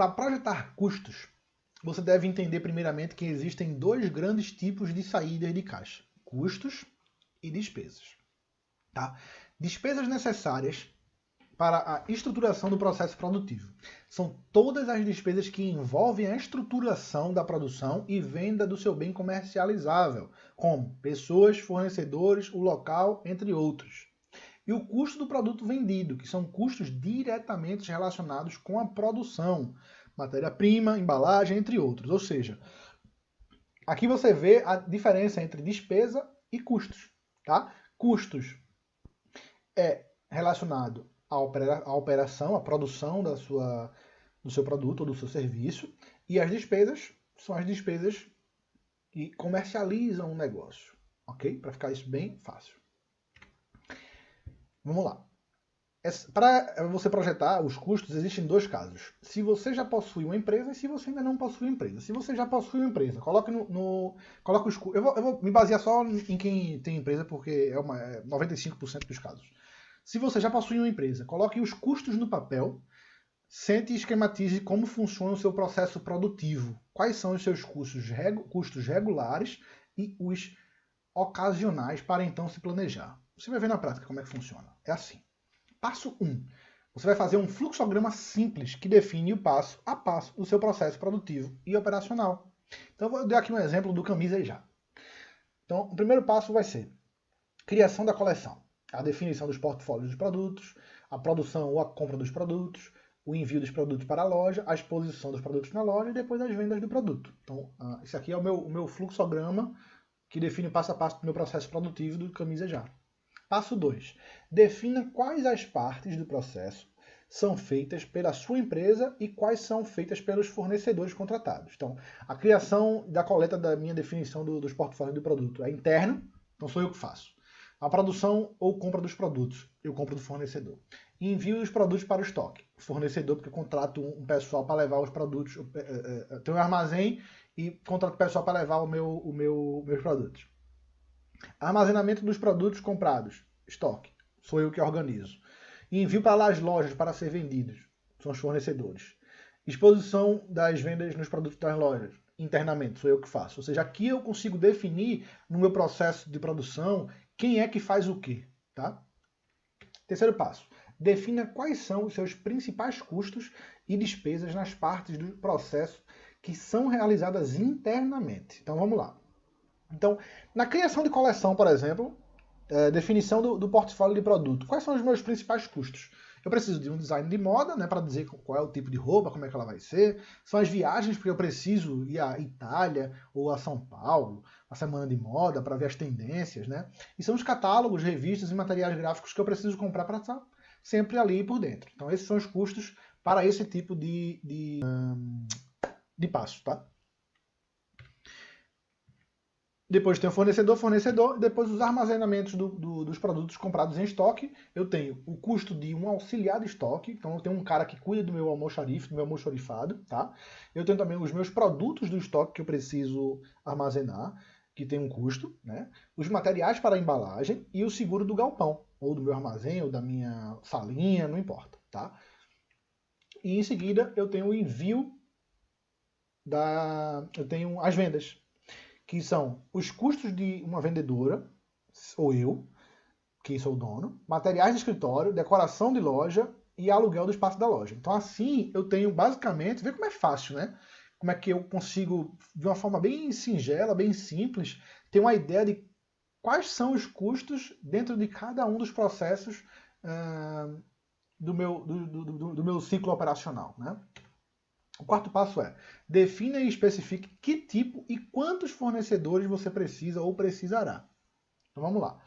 para projetar custos, você deve entender primeiramente que existem dois grandes tipos de saídas de caixa: custos e despesas. Tá? Despesas necessárias para a estruturação do processo produtivo. São todas as despesas que envolvem a estruturação da produção e venda do seu bem comercializável, como pessoas, fornecedores, o local, entre outros. E o custo do produto vendido, que são custos diretamente relacionados com a produção, matéria-prima, embalagem, entre outros. Ou seja, aqui você vê a diferença entre despesa e custos. Tá? Custos é relacionado à operação, à produção do seu produto ou do seu serviço, e as despesas são as despesas que comercializam o negócio, ok? Para ficar isso bem fácil. Vamos lá. Para você projetar os custos, existem dois casos. Se você já possui uma empresa e se você ainda não possui uma empresa. Se você já possui uma empresa, coloque coloque os custos. Eu vou me basear só em quem tem empresa, porque é 95% dos casos. Se você já possui uma empresa, coloque os custos no papel, sente e esquematize como funciona o seu processo produtivo. Quais são os seus custos regulares e os ocasionais para então se planejar. Você vai ver na prática como é que funciona. É assim. Passo 1. Você vai fazer um fluxograma simples que define o passo a passo do seu processo produtivo e operacional. Então, eu vou dar aqui um exemplo do Camisa e Já. Então, o primeiro passo vai ser criação da coleção. A definição dos portfólios dos produtos, a produção ou a compra dos produtos, o envio dos produtos para a loja, a exposição dos produtos na loja e depois as vendas do produto. Então, esse aqui é o meu fluxograma que define passo a passo do meu processo produtivo do Camisa Já. Passo 2. Defina quais as partes do processo são feitas pela sua empresa e quais são feitas pelos fornecedores contratados. Então, a criação da coleta da minha definição dos portfólios do produto é interno, então sou eu que faço. A produção ou compra dos produtos, eu compro do fornecedor. Envio dos produtos para o estoque, fornecedor, porque eu contrato um pessoal para levar os produtos, eu tenho um armazém e contrato pessoal para levar meus produtos. Armazenamento dos produtos comprados, estoque, sou eu que organizo. Envio para as lojas para ser vendidos, são os fornecedores. Exposição das vendas nos produtos das lojas, internamente, sou eu que faço. Ou seja, aqui eu consigo definir no meu processo de produção quem é que faz o quê, tá? Terceiro passo, defina quais são os seus principais custos e despesas nas partes do processo que são realizadas internamente. Então vamos lá. Então, na criação de coleção, por exemplo, definição do portfólio de produto, quais são os meus principais custos? Eu preciso de um design de moda, né, para dizer qual é o tipo de roupa, como é que ela vai ser. São as viagens, porque eu preciso ir à Itália ou a São Paulo, a semana de moda, para ver as tendências, né? E são os catálogos, revistas e materiais gráficos que eu preciso comprar para estar sempre ali por dentro. Então, esses são os custos para esse tipo de passo, tá? Depois tem o fornecedor, depois os armazenamentos dos produtos comprados em estoque. Eu tenho o custo de um auxiliar de estoque, então eu tenho um cara que cuida do meu almoxarife, do meu almoxarifado, tá? Eu tenho também os meus produtos do estoque que eu preciso armazenar, que tem um custo, né? Os materiais para a embalagem e o seguro do galpão, ou do meu armazém, ou da minha salinha, não importa, tá? E em seguida eu tenho o envio eu tenho as vendas, que são os custos de uma vendedora, ou eu, que sou o dono, materiais de escritório, decoração de loja e aluguel do espaço da loja. Então assim eu tenho basicamente, vê como é fácil, né? Como é que eu consigo, de uma forma bem singela, bem simples, ter uma ideia de quais são os custos dentro de cada um dos processos do meu ciclo operacional, né? O quarto passo é, defina e especifique que tipo e quantos fornecedores você precisa ou precisará. Então vamos lá.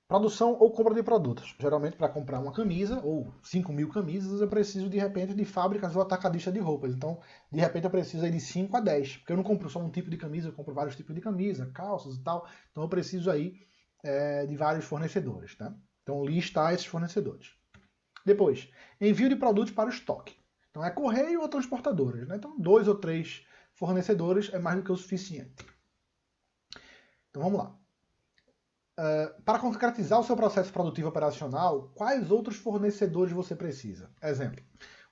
Produção ou compra de produtos. Geralmente para comprar uma camisa ou 5.000 camisas eu preciso de repente de fábricas ou atacadistas de roupas. Então de repente eu preciso aí de 5 a 10. Porque eu não compro só um tipo de camisa, eu compro vários tipos de camisa, calças e tal. Então eu preciso aí de vários fornecedores. Tá? Então listar esses fornecedores. Depois, envio de produtos para o estoque. Então é correio ou transportadoras, né? Então 2 ou 3 fornecedores é mais do que o suficiente. Então vamos lá. Para concretizar o seu processo produtivo operacional, quais outros fornecedores você precisa? Exemplo,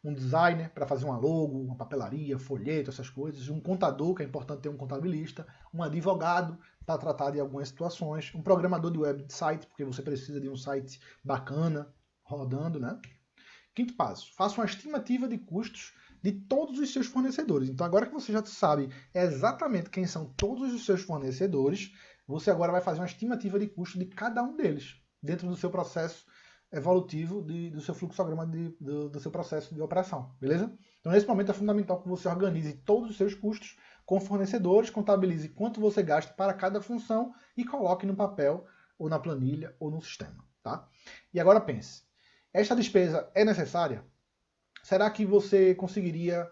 um designer para fazer uma logo, uma papelaria, folheto, essas coisas, um contador, que é importante ter um contabilista, um advogado para tratar de algumas situações, um programador de website, porque você precisa de um site bacana rodando, né? Quinto passo, faça uma estimativa de custos de todos os seus fornecedores. Então, agora que você já sabe exatamente quem são todos os seus fornecedores, você agora vai fazer uma estimativa de custo de cada um deles, dentro do seu processo evolutivo, do seu fluxograma, do seu processo de operação, beleza? Então, nesse momento é fundamental que você organize todos os seus custos com fornecedores, contabilize quanto você gasta para cada função e coloque no papel, ou na planilha, ou no sistema, tá? E agora pense, esta despesa é necessária? Será que você conseguiria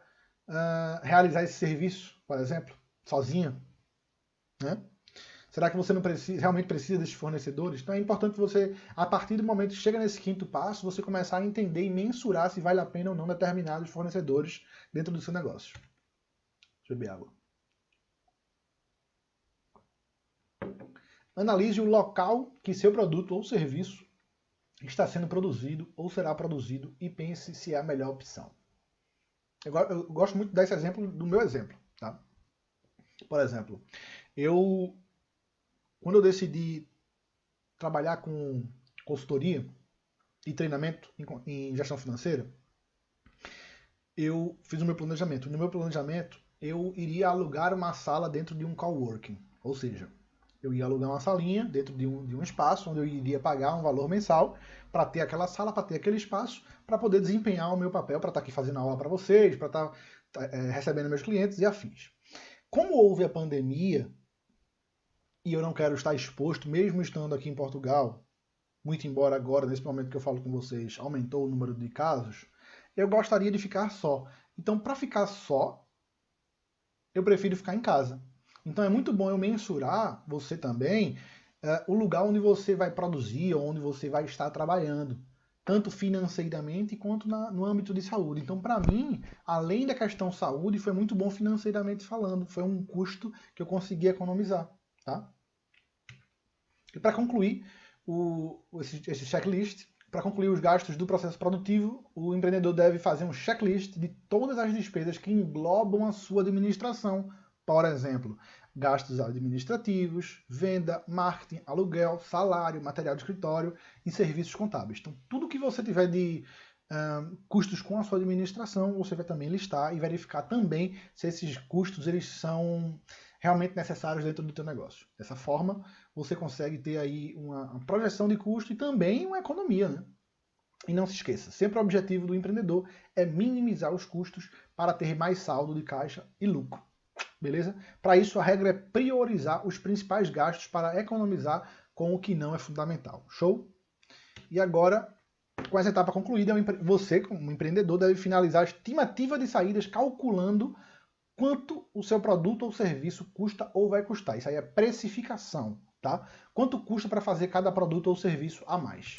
realizar esse serviço, por exemplo, sozinha? Né? Será que você não realmente precisa desses fornecedores? Então é importante você, a partir do momento que chega nesse quinto passo, você começar a entender e mensurar se vale a pena ou não determinados fornecedores dentro do seu negócio. Deixa eu beber água. Analise o local que seu produto ou serviço está sendo produzido ou será produzido e pense se é a melhor opção. Eu gosto muito desse exemplo do meu exemplo. Tá? Por exemplo, quando eu decidi trabalhar com consultoria e treinamento em gestão financeira, eu fiz o meu planejamento. No meu planejamento, eu iria alugar uma sala dentro de um coworking. Ou seja, eu ia alugar uma salinha dentro de um espaço onde eu iria pagar um valor mensal para ter aquela sala, para ter aquele espaço, para poder desempenhar o meu papel, para estar aqui fazendo aula para vocês, para estar recebendo meus clientes e afins. Como houve a pandemia, e eu não quero estar exposto, mesmo estando aqui em Portugal, muito embora agora, nesse momento que eu falo com vocês, aumentou o número de casos, eu gostaria de ficar só. Então, para ficar só, eu prefiro ficar em casa. Então, é muito bom eu mensurar, você também, o lugar onde você vai produzir, ou onde você vai estar trabalhando, tanto financeiramente quanto no âmbito de saúde. Então, para mim, além da questão saúde, foi muito bom financeiramente falando. Foi um custo que eu consegui economizar. Tá? E para concluir esse checklist, para concluir os gastos do processo produtivo, o empreendedor deve fazer um checklist de todas as despesas que englobam a sua administração. Por exemplo, gastos administrativos, venda, marketing, aluguel, salário, material de escritório e serviços contábeis. Então, tudo que você tiver de custos com a sua administração, você vai também listar e verificar também se esses custos eles são realmente necessários dentro do teu negócio. Dessa forma, você consegue ter aí uma projeção de custo e também uma economia, né? E não se esqueça, sempre o objetivo do empreendedor é minimizar os custos para ter mais saldo de caixa e lucro. Beleza? Para isso, a regra é priorizar os principais gastos para economizar com o que não é fundamental. Show? E agora, com essa etapa concluída, você, como empreendedor, deve finalizar a estimativa de saídas calculando quanto o seu produto ou serviço custa ou vai custar. Isso aí é precificação, tá? Quanto custa para fazer cada produto ou serviço a mais.